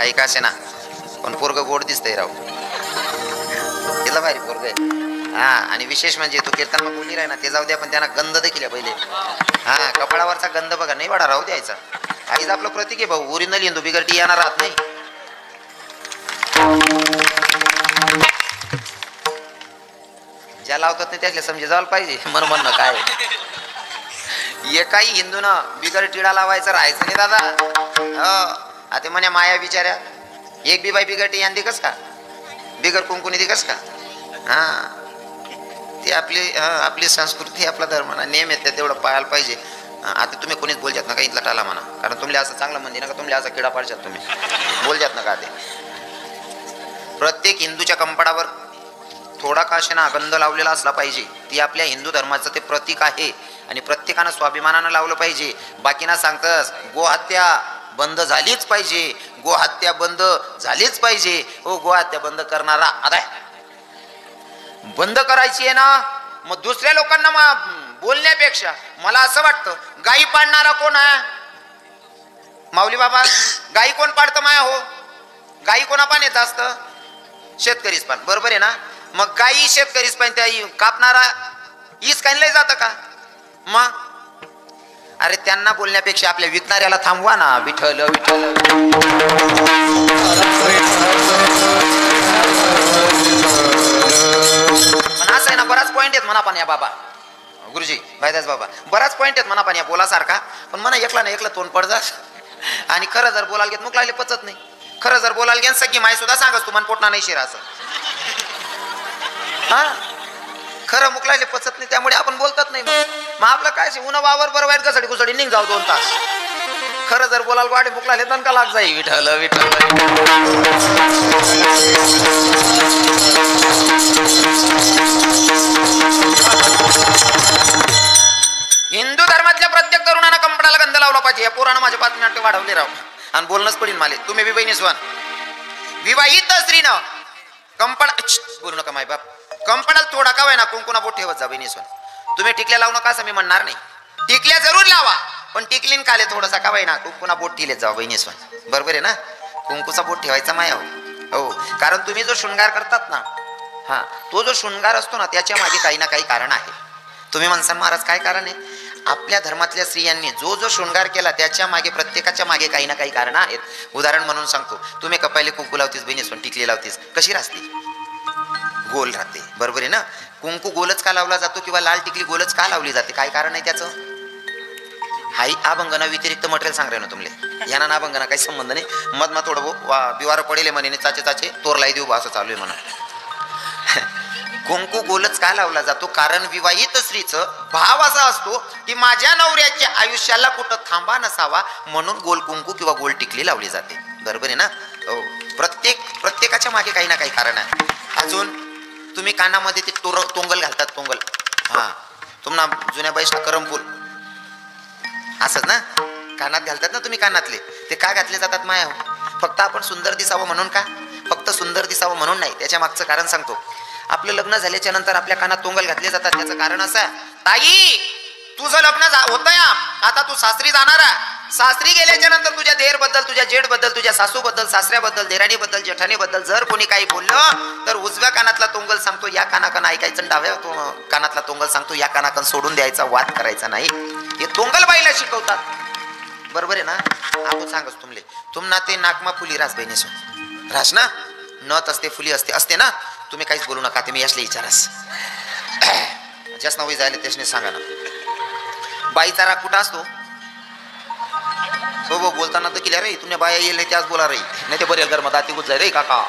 काही का असे ना, पण पोरग गोड दिसतंय राव, तिला भारी पोरग आहे. हा, आणि विशेष म्हणजे तू कीर्तन बोलली राही ना, ते जाऊ द्या, पण त्यांना गंध देखील पहिले. हा, कपाळावरचा गंध बघा, नाही वाडा राहू द्यायचा. आईच आपलं प्रतीक आहे भाऊ, ओरिजिनल हिंदू, बिगरटी येणार राहत नाही. ज्या लावतात नाही त्यातले समजे जायला पाहिजे. मन म्हणणं काय, एकाही हिंदूनं बिगर टिळा लावायचं राहायचं नाही दादा. आता म्हणे माया बिचाऱ्या, एक बी बाई बिगर टी आणली कस का, बिगर कुंकुनी ती कस का. हा, ती आपली संस्कृती, आपला धर्म ना, नेम आहेत, तेवढं पाळायला पाहिजे. आता तुम्ही कोणीच बोलतात ना का इथला टाला म्हणा, कारण तुमले असं चांगलं म्हणजे ना का तुमले असं किडा पाडशात तुम्ही बोलतात ना का. ते प्रत्येक हिंदूच्या कंपाडावर थोडा का असे ना गंध लावलेला असला पाहिजे. ती आपल्या हिंदू धर्माचं ते प्रतीक आहे आणि प्रत्येकानं स्वाभिमानानं लावलं पाहिजे. बाकीना सांगतस गोहत्या बंद झालीच पाहिजे, गोहत्या बंद झालीच पाहिजे. हो, गोहत्या बंद करणारा आता बंद करायची आहे ना, मग दुसऱ्या लोकांना बोलण्यापेक्षा मला असं वाटतं, गायी पाडणारा कोण आहे माऊली बाबा? गायी कोण पाडतं माया? हो, गायी कोणा पान येत असतं? शेतकरीच पान, बरोबर आहे ना. मग गायी शेतकरीच पान, त्या कापणारा हीच काही जातं का? मग अरे त्यांना बोलण्यापेक्षा आपल्या विकणाऱ्याला थांबवा ना. विठ्ठल विठ्ठल. पण असं आहे ना, बराच पॉईंट आहेत म्हणा पण या बाबा गुरुजी भाईदास बाबा, बराच पॉईंट आहेत म्हणा पण या बोलासारखा. पण म्हणा एकला ना एकला तोंड पडतात. आणि खरं जर बोलायला घेत मुक लागले पचत नाही. खरं जर बोलायला घेत सगळी माय सुद्धा सांगस तू मन पोटना नाही शिरा असं. हा, खरं मुक लागले पचत नाही, त्यामुळे आपण बोलतात नाही. मग आपलं काय उन्हा वावर बरं वाईट कसडी कुसडी निघ जाऊ 2 तास. खरं जर बोलायला वाटे मुक लागले दणका लाग जाई. विठ्ठल विठ्ठल. हिंदू धर्मातल्या प्रत्येक तरुणानं कंपडाला गंध लावला पाहिजे. या पोरानं माझ्या बातमीनाट्य वाढवले राव, आणि बोलणंच पडीन माले. तुम्ही बी बहिणी स्वान विवाहित स्त्रीनं कंपड बोलू नका माय बाप, कंपडाला थोडा का ना कुंकुना बोट ठेवत जा बहिणी स्वान. तुम्ही टिकल्या लावू नका असं मी म्हणणार नाही, टिकल्या जरूर लावा, पण टिकलीन काले थोडासा का ना कुंकुना बोट ठेवले जावा बहिणी स्वान. बरोबर आहे ना, कुंकूचा बोट ठेवायचा माया. हो, कारण तुम्ही जो शृंगार करतात ना, हा, तो जो शृंगार असतो ना, त्याच्या मागे काही ना काही कारण आहे. तुम्ही म्हणसान महाराज काय कारण आहे? आपल्या धर्मातल्या स्त्रियांनी जो जो शृंगार केला त्याच्या मागे, प्रत्येकाच्या मागे काही ना काही कारण आहेत. उदाहरण म्हणून सांगतो, तुम्ही कपायले कुंकू लावतीस बहिणी पण टिकली लावतीस, कशी राहते? गोल राहते. बरोबर आहे ना. कुंकू गोलच का लावला जातो किंवा लाल टिकली गोलच का लावली जाते? काय कारण आहे त्याचं? हाई अभंगना व्यतिरिक्त मटेरियल सांग ना तुमले, यांना ना अभंगना काही संबंध नाही. मध थोडं बिवार पडेल म्हणे चाचे चाचे तोर लाई देऊ असं चालू आहे म्हणा. कुंकू गोलच का लावला जातो? कारण विवाहित स्त्रीचं भाव असा असतो की माझ्या नवऱ्याच्या आयुष्याला कुठं थांबा नसावा म्हणून गोल कुंकू किंवा गोल टिकली लावली जाते. बरोबर आहे ना. हो, प्रत्येकाच्या मागे काही ना काही कारण आहे. अजून तुम्ही कानामध्ये ते तोंगल घालतात, तोंगल. हा, तुम्हाला जुन्या बाईशा करमपूल असंच ना कानात घालतात ना तुम्ही. कानातले ते का घातले जातात माया? फक्त आपण सुंदर दिसावं म्हणून का? फक्त सुंदर दिसावं म्हणून नाही, त्याच्या मागचं कारण सांगतो. आपलं लग्न झाल्याच्या नंतर आपल्या कानात तोंगल घातले जातात. त्याचं कारण असं, ताई तुझं लग्न होतं या, आता तू सासरी जाणार आहे. सासरी गेल्याच्या नंतर तुझ्या देर बद्दल, तुझ्या जेठ बद्दल, तुझ्या सासू बद्दल, सासऱ्याबद्दल, देराणी बद्दल, जेठाणी बद्दल जर कोणी काही बोललं तर उजव्या कानातला तोंगल सांगतो या कानाकन ऐकायचं, डाव्या कानातला तोंगल सांगतो या कानाकन सोडून द्यायचा, वाद करायचा नाही. हे तोंगल बाईला शिकवतात. बरोबर आहे ना. आपण सांगच तुमले, तुमना ते नाकमा फुली रास बहिणीस रास ना, नथ असते, फुली असते, असते ना. तुम्ही काहीच बोलू नका, तुम्ही यासले विचारास ज्यास नवरी जायला त्यासने सांगा ना. बाईचा राग कुठं असतो? हो बोलताना तर केल्या रे तुम्ही बाया येईल त्याच बोला रे, नाही ते बरेल धर्म दाती गुज जाय रे काका.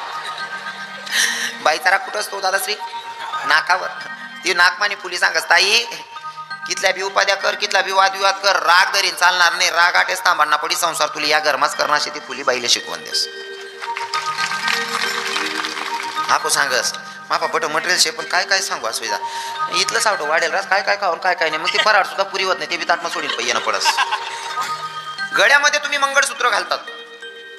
बाईचा राग कुठं असतो दादाश्री? नाकावर. ती नाकमानी फुली सांगस, ताई कितल्या बी उपाध्या कर, कितला बी वादविवाद कर, राग दरीन चालणार नाही. राग आटेस तांबांना पडी संसार तुला या घरमाच करणार. ती फुली बाईला शिकवून देस. आपण सांगस मापा बट मटेरियल शे, पण काय काय सांगू असुविधा इथलं सावटं वाढेल रास काय काय खाऊन काय काय नाही. मग ते फराळ सुद्धा पुरी होत नाही, ते बी ताटमा सोडील पैयानं पडस. गळ्यामध्ये तुम्ही मंगळसूत्र घालतात.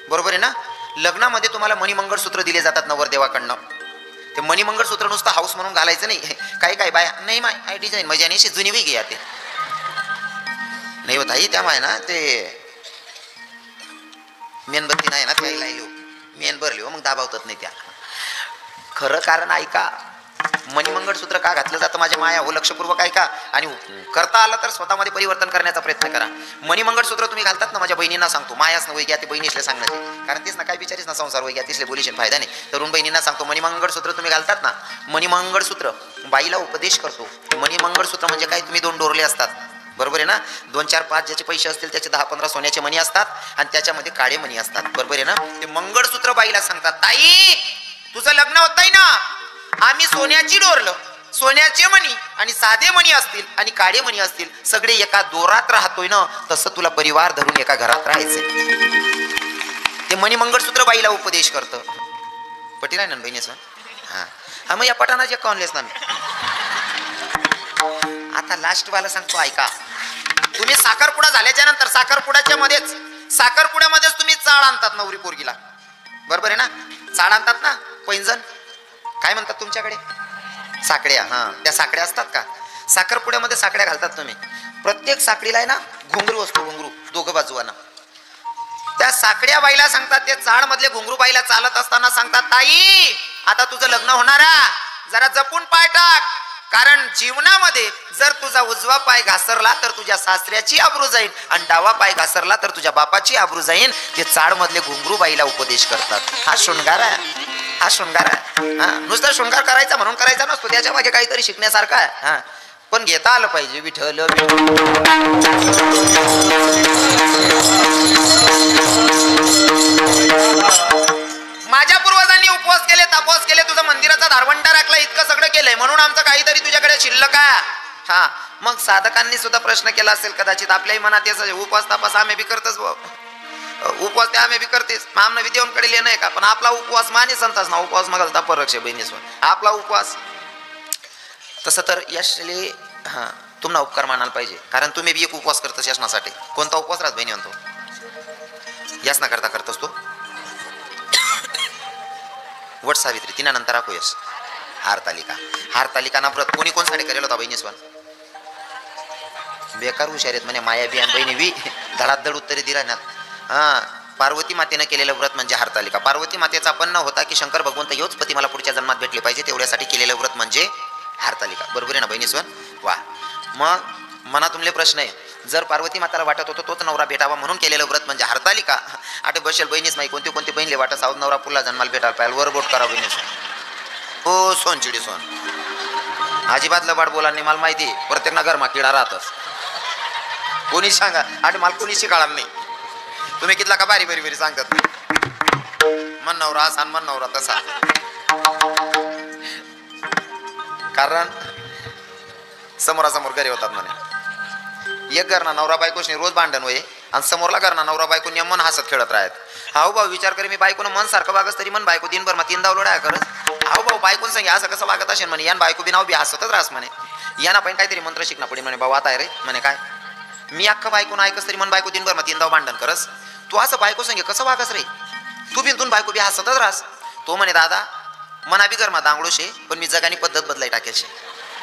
बरोबर आहे ना. लग्नामध्ये तुम्हाला मणिमंगळसूत्र दिले जातात नवरदेवाकडनं. ते मणिमंगळसूत्र नुसतं हाऊस म्हणून घालायचं नाही. काही काय बाय नाही माय आय डिझाईन मजा आणि जुनी वेगळी आहे ते नाही होत आई. त्यामुळे ना ते मेणबत्ती नाही ना त्याला मेन भरली हो, मग दाबावतात नाही त्या. खरं कारण ऐका, मणिमंगळसूत्र का घातलं जातं माझ्या माया हो, लक्षपूर्वक ऐका. आणि करता आलं तर स्वतःमध्ये परिवर्तन करण्याचा प्रयत्न करा. मणिमंगळसूत्र तुम्ही घालतात ना, माझ्या बहिणींना सांगतो, मायाच न घ्या ते बहिणीसले सांगण्याचे, कारण तेच ना काय विचारीस ना संसार वय घ्या तिसले बोलीचे फायदा नाही. तरुण बहिणींना सांगतो, मणिमंगळसूत्र तुम्ही घालतात ना, मणिमंगळसूत्र बाईला उपदेश करतो. मणिमंगळसूत्र म्हणजे काय, तुम्ही 2 डोरले असतात, बरोबर आहे ना, 2, 4, 5 ज्याचे पैसे असतील त्याचे 10, 15 सोन्याचे मणी असतात आणि त्याच्यामध्ये काळे मणी असतात, बरोबर आहे ना. ते मंगळसूत्र बाईला सांगतात, ताई तुझं लग्न होतंय ना, आम्ही सोन्याची डोरलं, सोन्याचे मणी आणि साधे मणी असतील आणि काळे मणी असतील, सगळे एका दोरात राहतोय ना, तसं तुला परिवार धरून एका घरात राहायचंय. ते मणी मंगळसूत्र बाईला उपदेश करतं. पटील आहे ना बहिणीचं. हा मग या पटाना जे कॉनलेस ना मी आता लास्ट वाला सांगतो ऐका. तुम्ही साखरपुडा झाल्याच्या नंतर साखरपुड्यामध्येच तुम्ही चाळ आणतात नवरी पोरगीला, बरोबर आहे ना. चाळ आणतात ना, पैंजण काय म्हणतात तुमच्याकडे, साकड्या. हा त्या साकड्या असतात का, साखरपुड्यामध्ये साकड्या घालतात तुम्ही. प्रत्येक साकडीला आहे ना घुंगरू असतो, घुंगरू दोघं बाजूला. त्या साकड्या बाईला सांगतात, ते चाळ मधले घुंगरू बाईला चालत असताना सांगतात, ताई आता तुझं लग्न होणार आहे, जरा जपून पाय टाक, कारण जीवनामध्ये जर तुझा उजवा पाय घासरला तर तुझ्या सासऱ्याची आबरू जाईल आणि डावा पाय घासरला तर तुझ्या बापाची आबरू जाईल. ते चाळ मधले घुंगरू बाईला उपदेश करतात. हा शृंगार आहे, हा शृंगार आहे. हा नुसता शृंगार करायचा म्हणून करायचा नसतो, त्याच्या मागे काहीतरी शिकण्यासारखं आहे. हा पण घेता आलं पाहिजे. विठ्ठल माझ्या पूर्वजांनी उपवास केले, तापवास केले, तुझं मंदिराचा धारवंटा राखला, इतकं सगळं केलंय म्हणून आमचं काहीतरी तुझ्याकडे शिल्लक आहे. हा मग साधकांनी सुद्धा प्रश्न केला असेल कदाचित आपल्याही मनात येस, उपवास तापास आम्ही बी करतच, उपवास ते आम्ही बी करतेस, आमनं विद्यावंकडे लिहिणं आहे का, पण आपला उपवास माने संतास ना, उपवास मग परक्ष बहिणीसवर आपला उपवास. तसं तर यशले हा तुम्हाला उपकार मानायला पाहिजे, कारण तुम्ही बी एक उपवास करतस यशनासाठी. कोणता उपवास राहत बहिणी म्हणतो, यशना करता करतस तो वट सावित्री, तिना नंतर राखो यश हारतालिका ना व्रत कोणी कोणसाठी करेल होता बहिणीस्वन, बेकार हुशारीत म्हणे माया बियान बहिणी बी धडाधड उत्तरे दिला ना. हा पार्वती मातेनं केलेलं व्रत म्हणजे हारतालिका. पार्वती मातेचा पण न होता की शंकर भगवंत योच पती मला पुढच्या जन्मात भेटले पाहिजे, तेवढ्यासाठी केलेलं व्रत म्हणजे हारतालिका, बरोबर आहे ना बहिणीस्वन. वा मग मना तुमले प्रश्न आहे, जर पार्वती माताला वाटत होतं तोच नवरा भेटावा म्हणून केलेलं व्रत म्हणजे हारतालिका, आठ बसेल बहिणीच माही कोणती कोणती बहिणीले वाटत साऊद नवरा पुढला जन्माला भेटायला पाहिजे, वर बोट करा बहिणीस. हो सोनचिडी सोन अजिबात लबाड बोला नाही, मला माहिती प्रत्येक नगरमा किडा राहतच, कोणी सांगा आणि मला कोणी शिकाळा नाही. तुम्ही कितला का बारी बारी बारी सांगतात, मन नवरा असा मन नवरा तसा, कारण समोरासमोर घरी होतात म्हणे. एक घरना नवरा बायकोशी रोज भांडण होय आणि समोरला घरना नवरा बायको मन हसत खेळत राहत. हाऊ भाऊ विचार करे, मी बायकोनं मन सारखं वागस तरी मन बायको दिनभर मग 3 दावलोड आहे खरंच. हाऊ भाऊ बायकोन सांगे असं कसं वागत असेल म्हणे, यान बायको बी नाव बी हसतच राहस म्हणे, याना पण काहीतरी मंत्र शिकणं पडेल म्हणे. भाऊ आता आहे रे म्हणे, काय मी अख्खा बायकोनं ऐकस तरी मन बायको दिनभर मग 3 दाव भांडण करस, तू असं बायको सांगे कसं वागस रे, तू बिनतून बायको बी हसतच राहस. तो म्हणे दादा मना बी घरमा दांगडो शे, पण मी जगानी पद्धत बदलाई टाकेल शे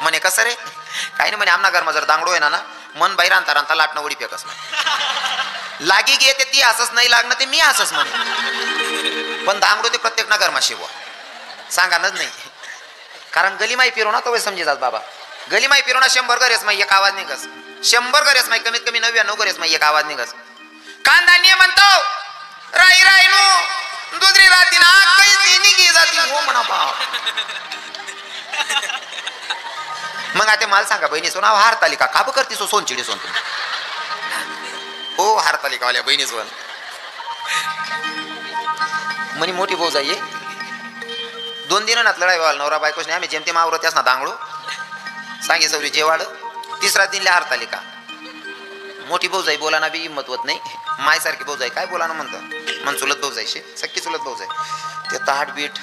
म्हणे. कसं रे, काही नाही म्हणे, आमना घरमा जर दांगडो आहे ना मन बाहेर आणता रांता लाटणं उडी फेकस म्हणे, लागी गे ते ती हसस नाही लागणं ते मी हसस म्हणे, पण दांगडो ते प्रत्येक ना घरमा शिवा सांगानच नाही, कारण गलीमाई फिरो ना तो समजे जात बाबा, गलीमाई फिरो ना 100 घरेस माई एक आवाज निघस, 100 घरेस माई कमीत कमी 99 घरेस माई एक आवाज निघस. कांदान्य म्हणतो राई राई नो दुसरी राती ना काही निघी जाती हो म्हणा भाव. मग आता मला सांगा बहिणी सोन हारतालिका का करते सो सोनचिडी सोन तुम्ही, हो हारतालिका वाल्या बहिणी सोन म्हणे मोठी भाऊ जाईये 2 दिनात लढाई व्हाल नवरा बायकोच नाही, आम्ही जेमतेम आवरत ना दांगडू सांगे सौरी जेवाड. 3रा दिनले हारतालिका. मोठी भाऊ जाई बोलाना बी हिंमत होत नाही, मायसारखी भाऊ जाई काय बोलाना म्हणतं, मन चुलत भाऊ जायशे सक्की चुलत भाऊ जाई, ते ताट बीट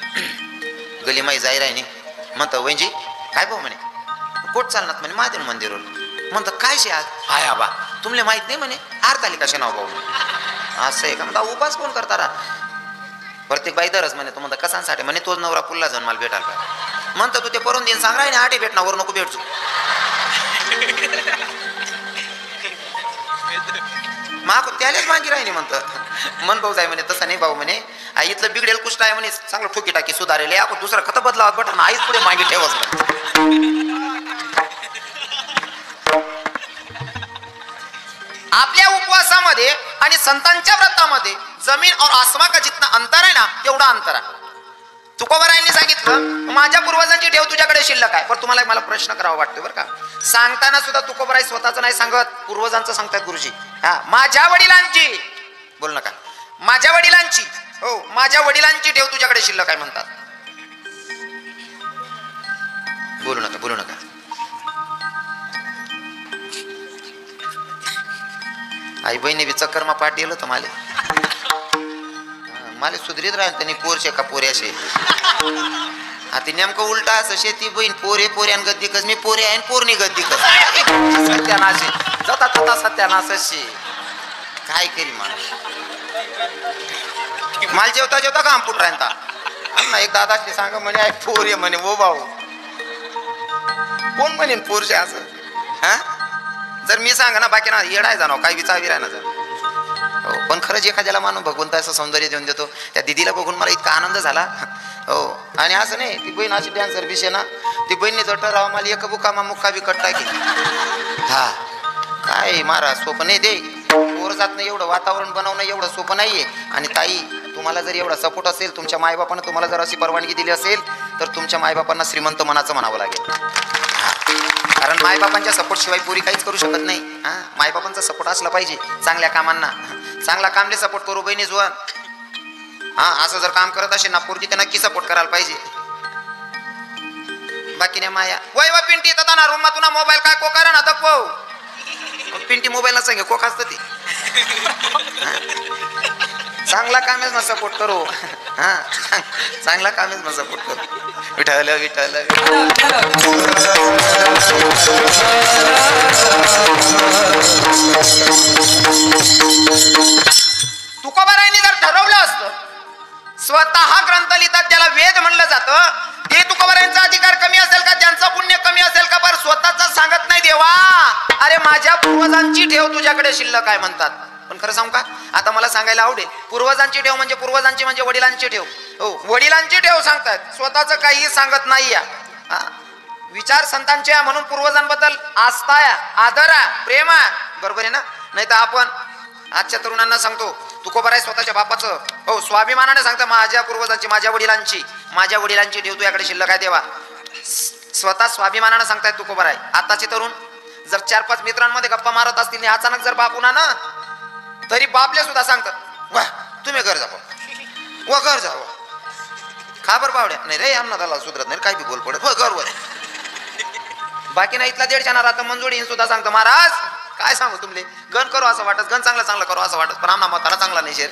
गली माई जाई राहिनी म्हणतं वैंजी काय भाऊ म्हणे, कोट चालणार म्हणे महादेव मंदिरवर म्हणतं काय शे आज, हाय आबा तुमले माहित नाही म्हणे हारतालिका शे नाव भाऊ म्हणे. असं आहे का म्हणता, उपास कोण करता रा, प्रत्येक बाई दरच म्हणे. तो म्हणता कसांसाठी म्हणे, तोच नवरा पुल्ला जाऊन मला भेटायला पाहिजे म्हणतं. तू ते परून दिन सांग राही आठे भेटणार वर नको भेटचो. माग त्यालाच मागे राहिली म्हणतं. मन भाऊ जाय म्हणे तसं नाही भाऊ म्हणे, आई इथलं बिघडेल कुष्ट आहे म्हणे, चांगलं ठोकी टाकी सुधारेल आपण दुसरा खत बदलावत बट आईच पुढे मागे ठेवच. आपल्या उपवासामध्ये आणि संतांच्या व्रतामध्ये जमीन और आसमान का जितना अंतर आहे ना तेवढा अंतर आहे. तुकोबारायांनी सांगितलं माझ्या पूर्वजांची ठेव तुझ्याकडे शिल्लक आहे. पण तुम्हाला मला प्रश्न करावा वाटतो बरं का, सांगताना सुद्धा तुकोबाराय स्वतःचं नाही सांगत, पूर्वजांचं सांगतात गुरुजी. हा, माझ्या वडिलांची, बोल नका, माझ्या वडिलांची, हो माझ्या वडिलांची ठेव तुझ्याकडे शिल्लक आहे म्हणतात. बोलू नका, बोलू नका. आई बहिणी बी चक्कर मा पाठ गेलो तर मला सुधरीत राहील त्यांनी पोरशे का पोऱ्याशे. आता नेमकं उलटा असं शेती बहीण पोरे पोऱ्यान गद्दी कस, मी पोरे आहे पोरणी गद्दी कस. सत्यानाशे जाता तथा सत्यानाशे काय करी माणूस. माल जेवता जेवता काम फुट राहता एक दादाशी सांग म्हणे पोरे म्हणे ओ भाऊ कोण म्हणेन पोरशे असं. हा जर मी सांगा ना बाकी ना येडाय जाणं काही विचार राहणार जा. हो पण खरंच एखाद्याला मानून भगवंत असं सौंदर्य देऊन देतो. त्या दिदीला बघून मला इतका आनंद झाला. हो आणि असं नाही ती बहीण अशी डॅन्सर विषय ना, ती बहिणी जर ठराव मला एक बुका मा मुक्का बी कट टाकी. हा काय महाराज सोपं नाही दे, पोर जात नाही एवढं वातावरण बनवणं एवढं सोपं नाहीये. आणि ताई तुम्हाला जर एवढा सपोर्ट असेल, तुमच्या मायबापानं तुम्हाला जर अशी परवानगी दिली असेल तर तुमच्या मायबापांना श्रीमंत मनाचं म्हणावं लागेल. कारण मायबापांच्या सपोर्ट शिवाय पुरी काहीच करू शकत नाही. हा मायबापांचा सपोर्ट असला पाहिजे चांगल्या कामांना. चांगला कामले सपोर्ट करू बहिणी जुवान. हा असं जर काम करत असेल ना पोरगी तर नक्की सपोर्ट करायला पाहिजे. बाकी नाही माया वय व पिंटी तर ना रूम तुला मोबाईल काय को करा ना तर पिंटी मोबाईल ना सांगे कोक असतं ती. चांगला कामेच ना सपोर्ट करू. हा चांगला कामेच ना सपोर्ट करू. विठ्ठल विठ्ठल तुकोबारायांनी जर ठरवलं असतं स्वतः ग्रंथ लिहितात त्याला वेद म्हणलं जातं, ते तुकोबारायांचा अधिकार कमी असेल का, त्यांचं पुण्य कमी असेल का. बरं स्वतःच सांगत नाही देवा, अरे माझ्या पूर्वजांची ठेव तुझ्याकडे शिल्लक आहे म्हणतात. पण खरं सांगू का, आता मला सांगायला आवडेल पूर्वजांची ठेव म्हणजे पूर्वजांची म्हणजे वडिलांची ठेव. हो वडिलांची ठेव सांगतात, स्वतःच काही सांगत नाही. विचार संतांचे म्हणून पूर्वजांबद्दल आस्था आहे, आदर आहे, प्रेम आहे. बरोबर आहे ना. नाही तर आपण आजच्या तरुणांना सांगतो तुकोबाराय स्वतःच्या बापाचं हो स्वाभिमानाने सांगतं माझ्या पूर्वजांची माझ्या वडिलांची ठेव तुझ्याकडे शिल्लक आहे देवा. स्वतः स्वाभिमानाने सांगतायत तुकोबाराय. आताचे तरुण जर 4-5 मित्रांमध्ये गप्पा मारत असतील अचानक जर बाप उन्हा ना तरी बापले सुद्धा सांगतात वा तुम्ही घर जावं व घर जावं. खा बरं बावड्या नाही रे आमना त्याला सुधरत नाही काय बी बोल पडत व घर वर. बाकी ना इथला 1.5 आता मंजुळी सुद्धा सांगतो महाराज काय सांगू तुमले गण करू असं वाटत, गण चांगला करू असं वाटत, पण आमना म्हातारा चांगला नाही शे,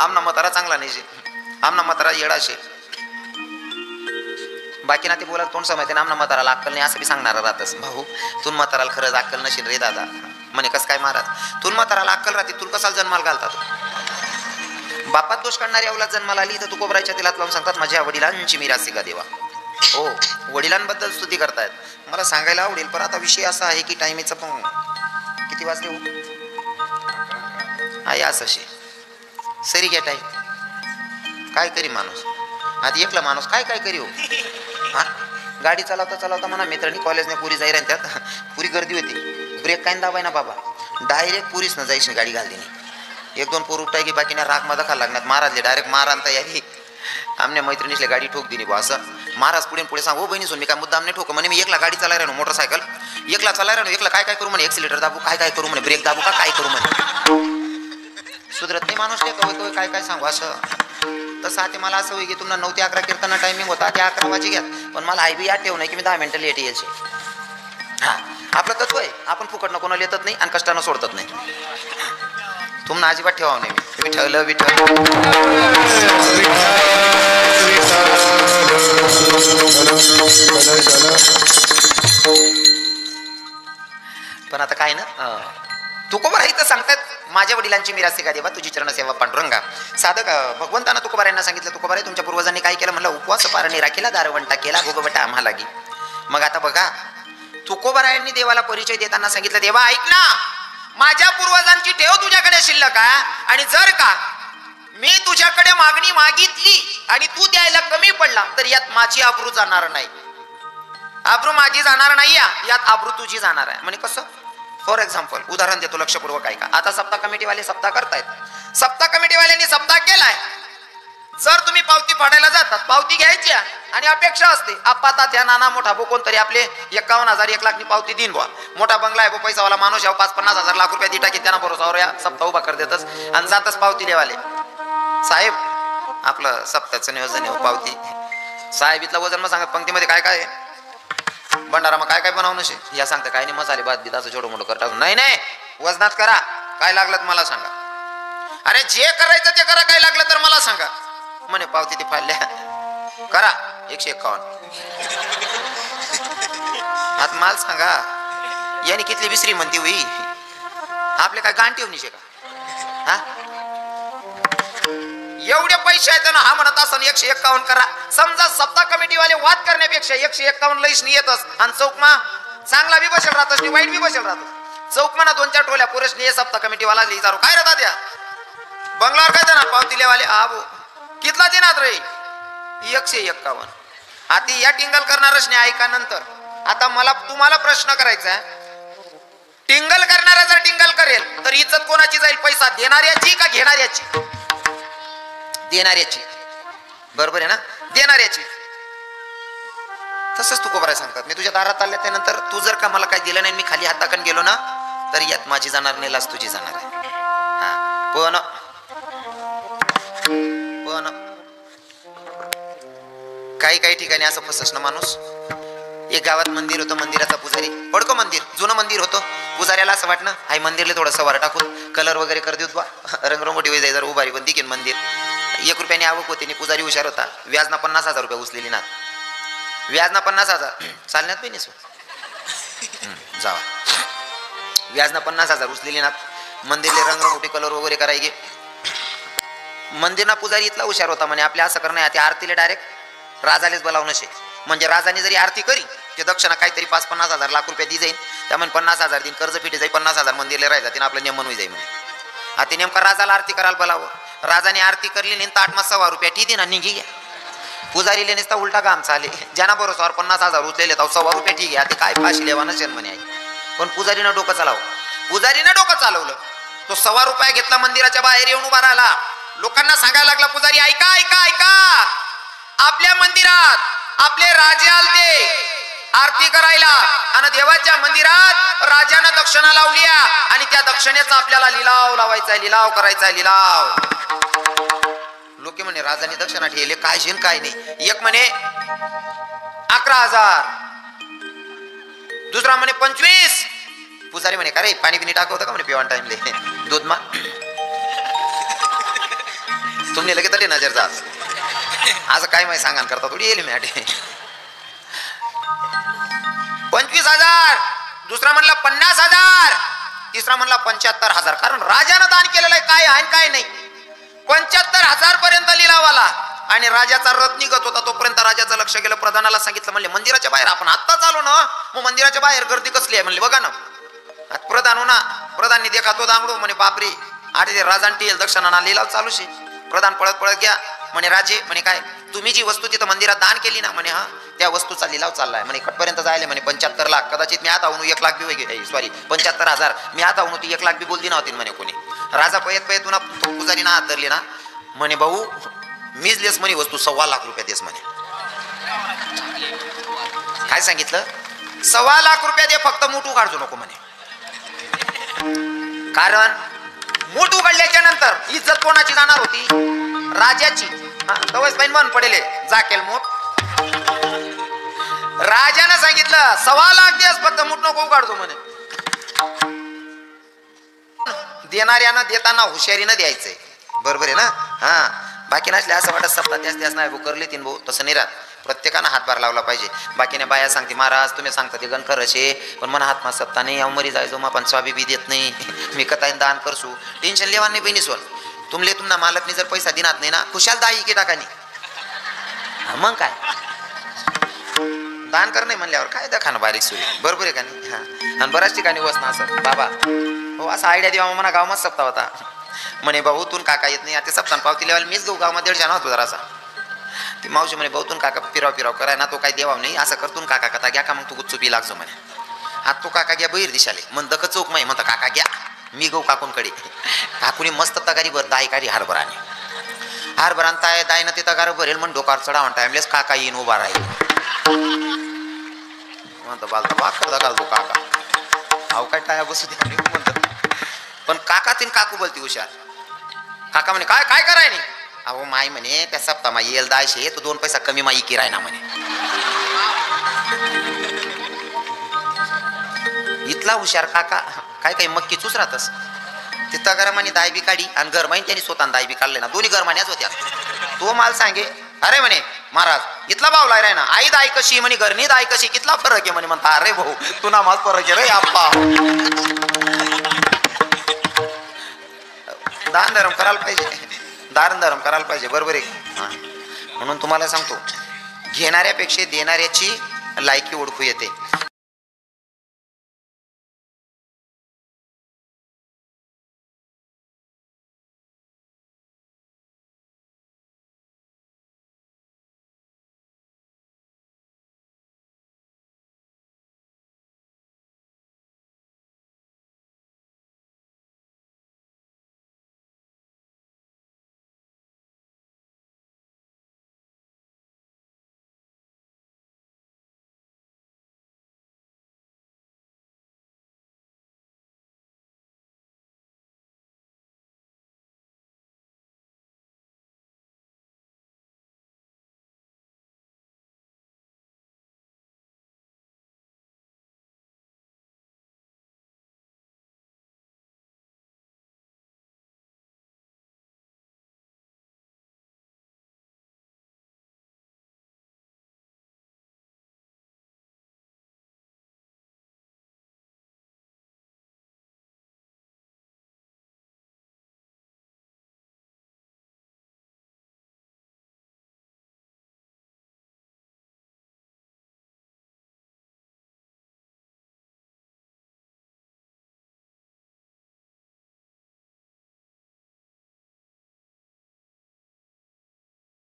आमना म्हातारा चांगला नाही शे, आमना म्हातारा येडा शे. बाकी ना ते बोलायला तोंड समजते ना आमना म्हाताराला अक्कल नाही असं बी सांगणार राहतच. भाऊ तुन म्हाताराला खरंच अक्कल नशील रे दादा. म्हणे कसं काय महाराज, तुन म्हाताराला अक्कल राहते तुला कसाला जन्माला घालतात. बापात दोष काढणारी अवलाद जन्माला आली तर तुकोबारायच्या तिलात लावून सांगतात माझ्या वडिलांची मिरासी का देवा. हो वडिलांबद्दल स्तुती करतायत. मला सांगायला आवडेल पण आता विषय असा आहे की टायमीचं पण किती वाजले हो आहे असं शे सरी घ्या टाईम काय करी माणूस. आधी एकला माणूस काय करी हो. हा गाडी चालवता म्हणा मित्रांनी कॉलेजने पुरी जाई राहील त्यात पुरी गर्दी होती ब्रेक काय दाबाय ना बाबा डायरेक्ट पुरीच न जायची गाडी घालली नाही. 1-2 पोर उपटाय की बाकी ना राग मध्ये खायला लागणार महाराजले डायरेक्ट मारान तयारी. आमने मैत्रिणीसले गाडी ठोक दिली बा असं. महाराज पुढे सांग हो बहिणी सोन मी काय मुद्दाम नाही ठोक म्हणे मी एकला गाडी चालाय राहिलो मोटरसायकल एकला चालाय राहिलो एकला काय करू म्हणे एक्सिलेटर दाबू काय करू म्हणे ब्रेक दाबू का काय करू म्हणे. सुधरत नाही माणूस काय सांगू असं. तसं आता मला असं होई की तुम्हाला 9 ते 11 कीर्तना टायमिंग होता ते 11 वाजे घ्या पण मला हायबी याद ठेवू नाही की मी 10 मिनिटं लेट येईल. हा आपलं तत्व आहे आपण फुकटनं कोणाला येतच नाही आणि कष्टानं सोडतच नाही. तुम्हाला अजिबात ठेवावं नाही मी ठेवलं विठ्ठल. पण आता काय ना तुकोबार इथं सांगतात माझ्या वडिलांची मिरासी का देवा तुझी चरण सेवा पांडुरंगा. साधक भगवंतानं तुकोबारायांना सांगितलं तुकोबाराय तुमच्या पूर्वजांनी काय केलं म्हणलं उपवास पारणी राखीला दारवंटा केला भोगवटा आम्हाला गी. मग आता बघा तुकोबारायांनी देवाला परिचय देताना सांगितलं देवा ऐक ना माझ्या पूर्वजांची ठेव तुझ्याकडे शिल्लक आहे, आणि जर का मी तुझ्याकडे मागणी मागितली आणि तू द्यायला कमी पडला तर यात माझी आबरू जाणार नाही. आबरू माझी जाणार नाही, यात आबरू तुझी जाणार आहे. म्हणजे कसं? फॉर एक्झाम्पल उदाहरण देतो, लक्षपूर्वक ऐका. आता सप्ताह कमिटीवाले सप्ताह करतायत. सप्ताह कमिटीवाल्यांनी सप्ताह केलाय. जर तुम्ही पावती फाडायला जातात, पावती घ्यायची आणि अपेक्षा असते आप्पा तात्या नाना मोठा बो कोणतरी आपले 51,000 1 लाखनी पावती देईन बुवा. मोठा बंगला आहे बो, पैसावाला माणूस आहे, 5-50 हजार लाख रुपये दी टाकी त्यांना भरोसावर या सप्ताह उभा कर देतच आणि जातच पावती देवाले. साहेब आपलं सप्ताहाचं नियोजन आहे, पावती साहेब इथला वजन मग सांगत पंक्तीमध्ये काय काय आहे, भंडारा मग काय काय बनवणं शे या सांगता, काय नाही मसाले भात बीत असं छोटं मोठं करता. नाही नाही वजनात करा, काय लागलं मला सांगा. अरे जे करायचं ते करा, काय लागलं तर मला सांगा. म्हणे पावती ती फाडल्या करा 151. आता माल सांगा याने कितली विसरी म्हणती होई, आपले काय गांठी होऊन का? हा एवढे पैसे आहेत ना, हा म्हणत असं 151 करा. समजा सप्ताह कमिटीवाले वाद करण्यापेक्षा 151 लईस येतच आणि चौकमा चांगला बी बसेल राहतस आणि वाईट बी बसेल राहतो. चौकमाना 2-4 टोल्या पुरेश नाही. सप्ताह कमिटीवाला विचारू काय राहतात द्या बंगल्यावर काय देणार पावती लेवाले, हा भो कितला देणार रे 151. आता या टिंगल करणारच नाही. ऐका नंतर आता मला तुम्हाला प्रश्न करायचा आहे, टिंगल करणारा जर टिंगल करेल तर इज्जत कोणाची जाईल? पैसा देणाऱ्याची का घेणाऱ्याची? देणाऱ्याची. बरोबर आहे ना, देणाऱ्याची. तसंच तू कोबरा सांगतात. मी तुझ्या दारात आल्या त्यानंतर तू जर का मला काय दिलं नाही, मी खाली हात टाकून गेलो ना, तर यात माझी जाणार नाही, लाच तुझी जाणार आहे. हा पण काही ठिकाणी असं फसस ना माणूस. एक गावात मंदिर होतं, मंदिराचा पुजारी पडको मंदिर जुनं मंदिर होतं. पुजाऱ्याला असं वाटणं हाय मंदिरला थोडंसं वर टाकून कलर वगैरे कर देऊ बा, रंगरंगोटी वगैरे जर उभारी पण दिकेन मंदिर. 1 रुपयाने आवक होती. पुजारी हुशार होता. व्याजना 50,000 रुपये उचलेली ना, व्याजना 50,000 चालण्यात बी नाही जावा, व्याजना 50,000 उचलेली ना. मंदिरले रंगरंगोटी कलर वगैरे करायचे. मंदिरना पुजारी इथला हुशार होता. म्हणे आपल्या असं करणं त्या आरतीला डायरेक्ट राजालेच बोलावणं शे. म्हणजे राजाने जरी आरती करी ते दक्षिणा काहीतरी 5-50 हजार लाख रुपये दी जाईल. त्यामुळे 50,000 दिन कर्ज फिटे जाईल, 50,000 मंदिरला राहायचा तिने आपलं नेमन होई जाईल म्हणे. आता नेमका राजाला आरती करायला बोलावं. राजाने आरती करली नाही तर 8-6 रुपये ठी ना निघी घ्या. पुजारीले नुसता उलटा काम चाले. ज्यांना बरोबर 50,000 उचलेले तर 100 रुपये ठीक आहे. ते काय फाशी लेवा नसेल म्हणे आई. पण पुजारीनं डोकं चालवलं. पुजारीनं डोकं चालवलं. तो 100 रुपये घेतला, मंदिराच्या बाहेर येऊन उभा राहिला. लोकांना सांगायला लागला पुजारी ऐका ऐका ऐका, आपल्या मंदिरात आपले राजे आलते आरती करायला आणि देवाच्या मंदिरात राजानं दक्षिणा लावली आणि त्या दक्षिणेचा आपल्याला लिलाव लावायचा आहे, लिलाव करायचा आहे, लिलाव. लोक म्हणे राजाने दक्षिणा ठेवले काय शेन काय नाही. एक म्हणे 11,000, दुसरा म्हणे 25. पुजारी म्हणे का रे पाणी पिणी टाकवतं का म्हणे पिवान टाइमले दूध मा तुम्ही लगेच तरी नजर जा असं काय माहिती सांगा करता थोडी येईल मॅट. 25,000, दुसरा म्हणला 50,000, तिसरा म्हणला 75,000. कारण राजानं दान केलेलं आहे काय आहे काय नाही. 75,000 पर्यंत लिलाव आला आणि राजाचा रथ निघत होता. तोपर्यंत राजाचं लक्ष गेलं. प्रधानाला सांगितलं, म्हणले मंदिराच्या बाहेर आपण आत्ताच आलो ना, मग मंदिराच्या बाहेर गर्दी कसली आहे म्हणले बघा ना. प्रधान हो ना, प्रधाननी देखा तो दांगडो म्हणे बापरे आठे राजांटी दक्षिणा लिलाव चालू शे. प्रधान पळत पळत घ्या म्हणे राजे म्हणे काय तुम्ही जी वस्तू तिथं मंदिरात दान केली ना म्हणे हा त्या वस्तूचा लिलाव चाललाय म्हणे. कटपर्यंत जायला म्हणे 75 लाख. कदाचित मी आता होऊन 1 लाख बी सॉरी 75,000 मी आता होऊन ती 1 लाख बी बोलती नव्हती म्हणे कोणी. राजा पयत पयत पुन्हा पुजारी ना हात धरले ना म्हणे भाऊ मीच लेस म्हणे वस्तू 1.25 लाख रुपये देस म्हणे. काय सांगितलं 1.25 लाख रुपये दे फक्त मूठ उघाडजो नको म्हणे. कारण मूठ उघडल्याच्या नंतर इज्जत कोणाची जाणार होती? राजाची. तवस पाहिजे मन पडेले जाकेल मूठ. राजानं सांगितलं 1.25 लाख देस फक्त मूठ नको उघाडजो म्हणे. देणाऱ्यानं देताना हुशारीनं द्यायचंय. बरोबर आहे ना. हा बाकी नसले असं वाटत सप्ताह त्याच नाही करले तीन भाऊ तसं नाही राहत. प्रत्येकानं हातभार लावला पाहिजे. बाकीने बाया सांगते महाराज तुम्ही सांगता ते गण खरं शे पण मन हातमा सत्ता नाही मरी जायचो मग पण स्वाबी बी देत नाही मी कथा दान करसू टेन्शन लेवा नाही बहिणी सोन तुमले तुम्हाला मालकनी जर पैसा दिनात नाही ना खुशाल दाई की टाकानी मग काय दान कर नाही म्हणल्यावर काय दाखा बारीक सुरी, बरोबर आहे का नाही? हा. आणि बऱ्याच ठिकाणी वसना असं बाबा हो असा आयडिया देवा म्हणा गावात सप्ताह होता म्हणे भाऊ तून काका येत नाही आता सप्ताह पावती लेवायला मीच गहू गावामध्ये 1.5 होतो जरासा. ती मावशी म्हणे भाऊ तून काका फिराव कराय ना तो काही देवा नाही असं करतून काका कथा घ्या का मग तू गुच्चुपी लागजो म्हणे. हा तो काका घ्या बहीर दिशाले म्हण दख चौक माही म्हणता काका घ्या मी गहू काकूनकडे. काकूनी मस्त तगारी भर दाई काढी हरभराने ताय दायनं ते तगार भरेल म्हण डोकार चढावून टाइमलेस काका येईन उभा राहील म्हणतो बालता बाग घालतो काका अहो काय टाया बसू द्या म्हणतो. पण काका तीन काकू बोलती हुशार. काका म्हणे काय काय कराय नाही. अहो माई म्हणे त्या सप्ताह माई येल 10 तो 2 पैसा कमी माई किराय ना म्हणे. इथला हुशार काका काय काय मक्की चूच राहतस. तिथं गरमानी दाय बी काढी आणि गरमाईन त्यांनी स्वतः दाय बी काढले ना दोन्ही गरमान्याच होत्या. तो माल सांगे अरे म्हणे महाराज इथला भाव लाय ना आई दाय कशी म्हणे घरनी दाय कशी कितला फरक आहे म्हणे. म्हणता अरे भाऊ तुला माल फरक आहे रे आप्पा. दान धर्म करायला पाहिजे, दान धर्म करायला पाहिजे, बरोबर आहे. म्हणून तुम्हाला सांगतो घेणाऱ्यापेक्षा देणाऱ्याची लायकी ओळखू येते.